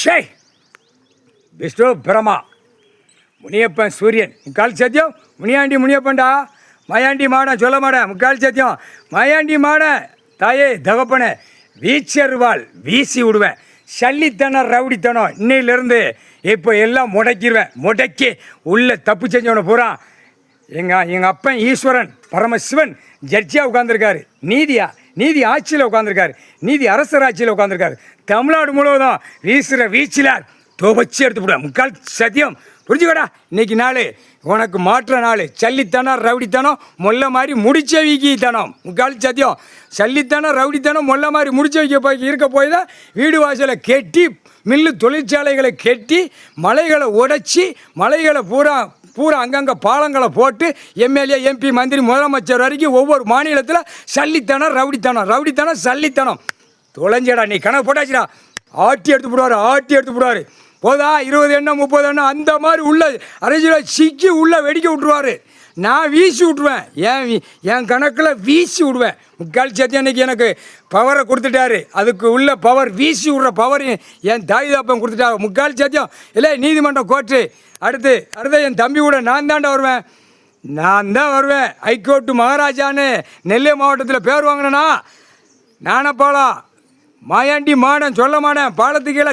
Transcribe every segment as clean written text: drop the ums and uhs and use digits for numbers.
அக்ஷய், விஷ்ணு, பிரமா, முனியப்பன், சூரியன், முக்கால் சத்தியம். முனியாண்டி முனியப்பன்டா, மயாண்டி மாடன் சொல்ல மாட்டேன், முக்கால் சத்தியம். மயாண்டி மாடன் தாயே தகப்பனே, வீச்சருவாள் வீசி விடுவேன். சல்லித்தனம் ரவுடித்தனம் இன்னையிலேருந்து இப்போ எல்லாம் முடக்கிடுவேன். முடக்கி உள்ள தப்பு செஞ்சவனை பூரா எங்கள் அப்பன் ஈஸ்வரன் பரமசிவன் ஜட்ஜியாக உட்காந்துருக்காரு. நீதி ஆட்சியில் உட்காந்துருக்காரு. நீதி அரசர் ஆட்சியில் உட்காந்துருக்காரு. தமிழ்நாடு முழுவதும் வீசுகிற வீச்சில் துவச்சி எடுத்து விடுவேன். முக்கால் சத்தியம். புரிஞ்சுக்கடா, இன்னைக்கு நாள் உனக்கு மாற்ற நாள். சல்லித்தனம் ரவுடித்தனம் மொல்ல மாதிரி முடிச்ச வீக்கித்தனம். முக்கால் சத்தியம். சல்லித்தனம் ரவுடித்தனம் மொல்ல மாதிரி முடிச்ச வைக்க இருக்க போய் தான் வீடு வாசலை கெட்டி, மில்லு தொழிற்சாலைகளை கெட்டி, மலைகளை உடைச்சி, மலைகளை பூரா அங்கங்கே பாலங்களை போட்டு, எம்எல்ஏ எம்பி மந்திரி முதலமைச்சர் வரைக்கும் ஒவ்வொரு மாநிலத்தில் சல்லித்தனம் ரவுடித்தனம் சல்லித்தனம் தொலைஞ்சடா. நீ கணக்கு போட்டாச்சுடா. ஆட்டி எடுத்து போடுவார். போதா 20 எண்ணம் 30 எண்ணம் அந்த மாதிரி உள்ள அரசியல் சிக்கி உள்ள வெடிக்க விட்ருவார். நான் வீசி விட்ருவேன். என் கணக்கில் வீசி விடுவேன். முக்கால் சத்தியம் அன்னைக்கு எனக்கு பவரை கொடுத்துட்டாரு. அதுக்கு உள்ள பவர், வீசி விட்ற பவர் என் தாய் தாப்பன் கொடுத்துட்டாங்க. முக்கால் சத்தியம். இல்லை நீதிமன்றம் கோர்ட்டு. அடுத்து என் தம்பி கூட நான் தான் வருவேன். ஹைகோர்ட்டு மகாராஜான்னு நெல்லை மாவட்டத்தில் பேர் வாங்கினேன்னா நானப்பாலா மாயாண்டி மாடன் சொல்ல மாட்டேன். பாலத்துக்கு கீழே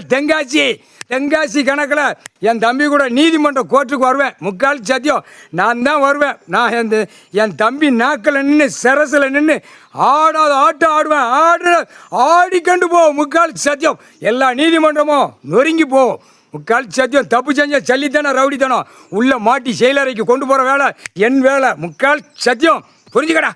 தென்காசி கணக்கில் என் தம்பி கூட நீதிமன்றம் கோர்ட்டுக்கு வருவேன். முக்கால் சத்தியம் நான் தான் வருவேன். நான் என் தம்பி நாக்கில் நின்று சிரசில் நின்று ஆடாத ஆட்டம் ஆடுவேன். ஆடிக்கண்டு போவோம். முக்கால் சத்தியம். எல்லா நீதிமன்றமும் நொறுங்கி போவோம். முக்கால் சத்தியம். தப்பு செஞ்ச சல்லித்தனம் ரவுடித்தனம் உள்ள மாட்டி செயலறைக்கு கொண்டு போகிற வேலை என் வேலை. முக்கால் சத்தியம். புரிஞ்சுக்கடா.